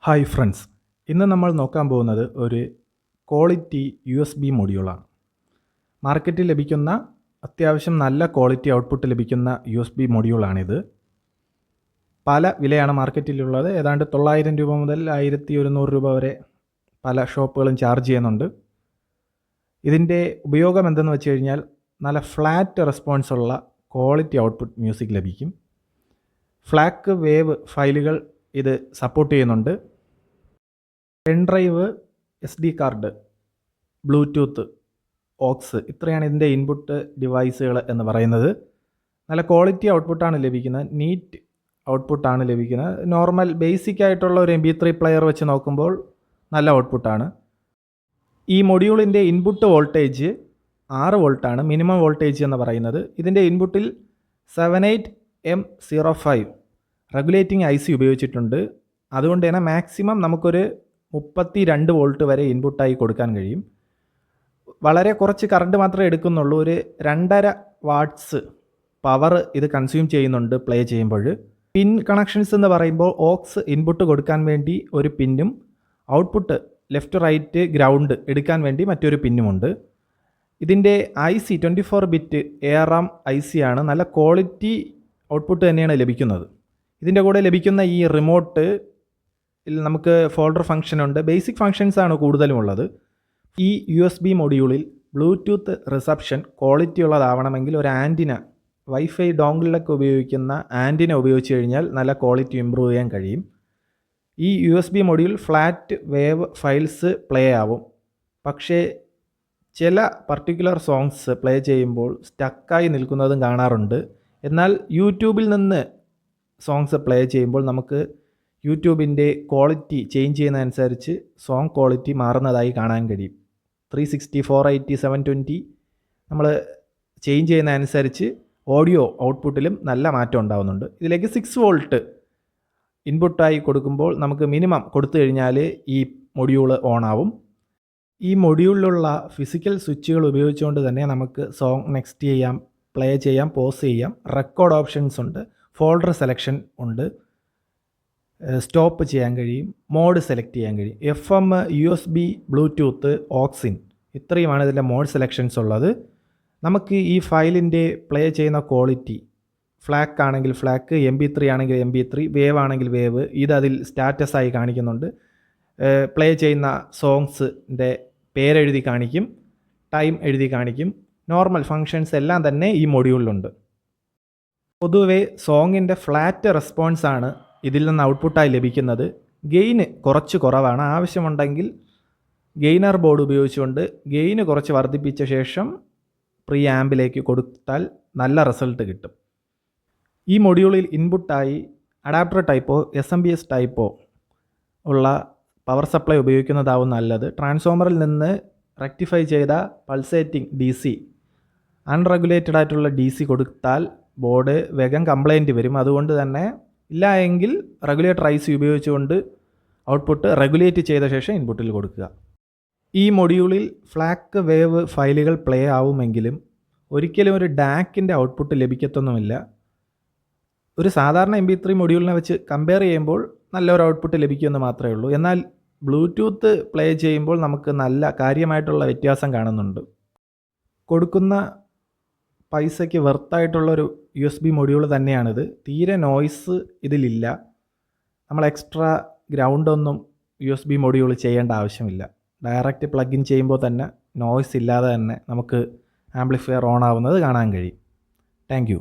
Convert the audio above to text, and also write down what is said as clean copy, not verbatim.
Hi friends, ഇന്ന് നമ്മൾ നോക്കാൻ പോകുന്നത് ഒരു ക്വാളിറ്റി USB മൊഡ്യൂളാണ്. മാർക്കറ്റിൽ ലഭിക്കുന്ന അത്യാവശ്യം നല്ല ക്വാളിറ്റി ഔട്ട്പുട്ട് ലഭിക്കുന്ന USB മൊഡ്യൂളാണിത്. പല വിലയാണ് മാർക്കറ്റിലുള്ളത്. ഏതാണ്ട് 900 രൂപ മുതൽ 1100 രൂപ വരെ പല ഷോപ്പുകളും ചാർജ് ചെയ്യുന്നുണ്ട്. ഇതിൻ്റെ ഉപയോഗം എന്തെന്ന് വെച്ച് കഴിഞ്ഞാൽ നല്ല ഫ്ലാറ്റ് റെസ്പോൺസുള്ള ക്വാളിറ്റി ഔട്ട്പുട്ട് മ്യൂസിക് ലഭിക്കും. ഫ്ലാക്ക് വേവ് ഫയലുകൾ ഇത് സപ്പോർട്ട് ചെയ്യുന്നുണ്ട്. Pendrive, SD card, Bluetooth, aux, ഇത്രയാണ് ഇതിൻ്റെ ഇൻപുട്ട് ഡിവൈസുകൾ എന്ന് പറയുന്നത്. നല്ല ക്വാളിറ്റി ഔട്ട്പുട്ടാണ് ലഭിക്കുന്നത്, നീറ്റ് ഔട്ട്പുട്ടാണ് ലഭിക്കുന്നത്. നോർമൽ ബേസിക് ആയിട്ടുള്ള ഒരു MP3 പ്ലെയർ വെച്ച് നോക്കുമ്പോൾ നല്ല ഔട്ട്പുട്ടാണ്. ഈ മൊഡ്യൂളിൻ്റെ ഇൻപുട്ട് വോൾട്ടേജ് 6 വോൾട്ടാണ് മിനിമം വോൾട്ടേജ് എന്ന് പറയുന്നത്. ഇതിൻ്റെ ഇൻപുട്ടിൽ 78M05 റെഗുലേറ്റിംഗ് IC ഉപയോഗിച്ചിട്ടുണ്ട്. അതുകൊണ്ട് തന്നെ മാക്സിമം നമുക്കൊരു 32 വോൾട്ട് വരെ ഇൻപുട്ടായി കൊടുക്കാൻ കഴിയും. വളരെ കുറച്ച് കറണ്ട് മാത്രമേ എടുക്കുന്നുള്ളൂ. ഒരു 2.5 വാട്ട്സ് പവർ ഇത് കൺസ്യൂം ചെയ്യുന്നുണ്ട് പ്ലേ ചെയ്യുമ്പോൾ. പിൻ കണക്ഷൻസ് എന്ന് പറയുമ്പോൾ ഓക്സ് ഇൻപുട്ട് കൊടുക്കാൻ വേണ്ടി ഒരു പിന്നും ഔട്ട്പുട്ട് ലെഫ്റ്റ് റൈറ്റ് ഗ്രൗണ്ട് എടുക്കാൻ വേണ്ടി മറ്റൊരു പിന്നുമുണ്ട്. ഇതിൻ്റെ IC 24 ബിറ്റ് ARM IC ആണ്. നല്ല ക്വാളിറ്റി ഔട്ട്പുട്ട് തന്നെയാണ് ലഭിക്കുന്നത്. ഇതിൻ്റെ കൂടെ ലഭിക്കുന്ന ഈ റിമോട്ട് നമുക്ക് ഫോൾഡർ ഫംഗ്ഷൻ ഉണ്ട്. ബേസിക് ഫംഗ്ഷൻസ് ആണ് കൂടുതലും ഉള്ളത്. ഈ USB മൊഡ്യൂളിൽ ബ്ലൂടൂത്ത് റിസപ്ഷൻ ക്വാളിറ്റി ഉള്ളതാവണമെങ്കിൽ ഒരു ആൻറ്റിന, വൈഫൈ ഡോങ്കിളിലൊക്കെ ഉപയോഗിക്കുന്ന ആൻറ്റിന ഉപയോഗിച്ച് കഴിഞ്ഞാൽ നല്ല ക്വാളിറ്റി ഇമ്പ്രൂവ് ചെയ്യാൻ കഴിയും. ഈ USB module flat wave files play ആവും. പക്ഷേ ചില പർട്ടിക്കുലർ സോങ്സ് പ്ലേ ചെയ്യുമ്പോൾ സ്റ്റക്കായി നിൽക്കുന്നതും കാണാറുണ്ട്. എന്നാൽ യൂട്യൂബിൽ നിന്ന് സോങ്സ് പ്ലേ ചെയ്യുമ്പോൾ നമുക്ക് യൂട്യൂബിൻ്റെ ക്വാളിറ്റി ചേഞ്ച് ചെയ്യുന്നതനുസരിച്ച് സോങ് ക്വാളിറ്റി മാറുന്നതായി കാണാൻ കഴിയും. 360, 480, 720 നമ്മൾ ചേഞ്ച് ചെയ്യുന്നതനുസരിച്ച് ഓഡിയോ ഔട്ട്പുട്ടിലും നല്ല മാറ്റം ഉണ്ടാകുന്നുണ്ട്. ഇതിലേക്ക് 6 വോൾട്ട് ഇൻപുട്ടായി കൊടുക്കുമ്പോൾ നമുക്ക് മിനിമം കൊടുത്തു കഴിഞ്ഞാൽ ഈ മൊഡ്യൂള് ഓണാവും. ഈ മൊഡ്യൂളിലുള്ള ഫിസിക്കൽ സ്വിച്ചുകൾ ഉപയോഗിച്ചുകൊണ്ട് തന്നെ നമുക്ക് സോങ് നെക്സ്റ്റ് ചെയ്യാം, പ്ലേ ചെയ്യാം, പോസ് ചെയ്യാം. റെക്കോർഡ് ഓപ്ഷൻസ് ഉണ്ട്, ഫോൾഡർ സെലക്ഷൻ ഉണ്ട്, സ്റ്റോപ്പ് ചെയ്യാൻ കഴിയും, മോഡ് സെലക്ട് ചെയ്യാൻ കഴിയും. FM, USB, ബ്ലൂടൂത്ത്, ഓക്സിൻ, ഇത്രയുമാണ് ഇതിൻ്റെ മോഡ് സെലക്ഷൻസ് ഉള്ളത്. നമുക്ക് ഈ ഫയലിൻ്റെ പ്ലേ ചെയ്യുന്ന ക്വാളിറ്റി ഫ്ലാക്ക് ആണെങ്കിൽ ഫ്ലാക്ക്, MP3 ആണെങ്കിൽ MP3, വേവ് ആണെങ്കിൽ വേവ്, ഇത് അതിൽ സ്റ്റാറ്റസ് ആയി കാണിക്കുന്നുണ്ട്. പ്ലേ ചെയ്യുന്ന സോങ്സിൻ്റെ പേരെഴുതി കാണിക്കും, ടൈം എഴുതി കാണിക്കും. നോർമൽ ഫങ്ഷൻസ് എല്ലാം തന്നെ ഈ മൊഡ്യൂളിലുണ്ട്. പൊതുവെ സോങ്ങിൻ്റെ ഫ്ലാറ്റ് റെസ്പോൺസാണ് ഇതിൽ നിന്ന് ഔട്ട്പുട്ടായി ലഭിക്കുന്നത്. ഗെയിന് കുറച്ച് കുറവാണ്. ആവശ്യമുണ്ടെങ്കിൽ ഗെയിനർ ബോർഡ് ഉപയോഗിച്ചുകൊണ്ട് ഗെയിന് കുറച്ച് വർദ്ധിപ്പിച്ച ശേഷം പ്രീ ആമ്പിലേക്ക് കൊടുത്താൽ നല്ല റിസൾട്ട് കിട്ടും. ഈ മൊഡ്യൂളിൽ ഇൻപുട്ടായി അഡാപ്റ്റർ ടൈപ്പോ SMPS ടൈപ്പോ ഉള്ള പവർ സപ്ലൈ ഉപയോഗിക്കുന്നതാവും നല്ലത്. ട്രാൻസ്ഫോമറിൽ നിന്ന് റെക്ടിഫൈ ചെയ്ത പൾസേറ്റിംഗ് DC, അൺറെഗുലേറ്റഡ് ആയിട്ടുള്ള DC കൊടുത്താൽ ബോർഡ് വേഗം കംപ്ലൈൻറ്റ് വരും. അതുകൊണ്ട് തന്നെ ഇല്ല എങ്കിൽ റെഗുലേറ്റർ IC ഉപയോഗിച്ചുകൊണ്ട് ഔട്ട്പുട്ട് റെഗുലേറ്റ് ചെയ്ത ശേഷം ഇൻപുട്ടിൽ കൊടുക്കുക. ഈ മൊഡ്യൂളിൽ ഫ്ലാക്ക് വേവ് ഫയലുകൾ പ്ലേ ആവുമെങ്കിലും ഒരിക്കലും ഒരു DACൻ്റെ ഔട്ട്പുട്ട് ലഭിക്കത്തൊന്നുമില്ല. ഒരു സാധാരണ MP3 മൊഡ്യൂളിനെ വെച്ച് കമ്പയർ ചെയ്യുമ്പോൾ നല്ലൊരു ഔട്ട്പുട്ട് ലഭിക്കുമെന്ന് മാത്രമേ ഉള്ളൂ. എന്നാൽ ബ്ലൂടൂത്ത് പ്ലേ ചെയ്യുമ്പോൾ നമുക്ക് നല്ല കാര്യമായിട്ടുള്ള വ്യത്യാസം കാണുന്നുണ്ട്. കൊടുക്കുന്ന പൈസയ്ക്ക് വെർത്തായിട്ടുള്ളൊരു USB മൊഡ്യൂൾ തന്നെയാണിത്. തീരെ നോയ്സ് ഇതിലില്ല. നമ്മൾ എക്സ്ട്രാ ഗ്രൗണ്ടൊന്നും USB മൊഡ്യൂൾ ചെയ്യേണ്ട ആവശ്യമില്ല. ഡയറക്റ്റ് പ്ലഗ് ഇൻ ചെയ്യുമ്പോൾ തന്നെ നോയ്സ് ഇല്ലാതെ തന്നെ നമുക്ക് ആംപ്ലിഫയർ ഓൺ ആവുന്നത് കാണാൻ കഴിയും. Thank you.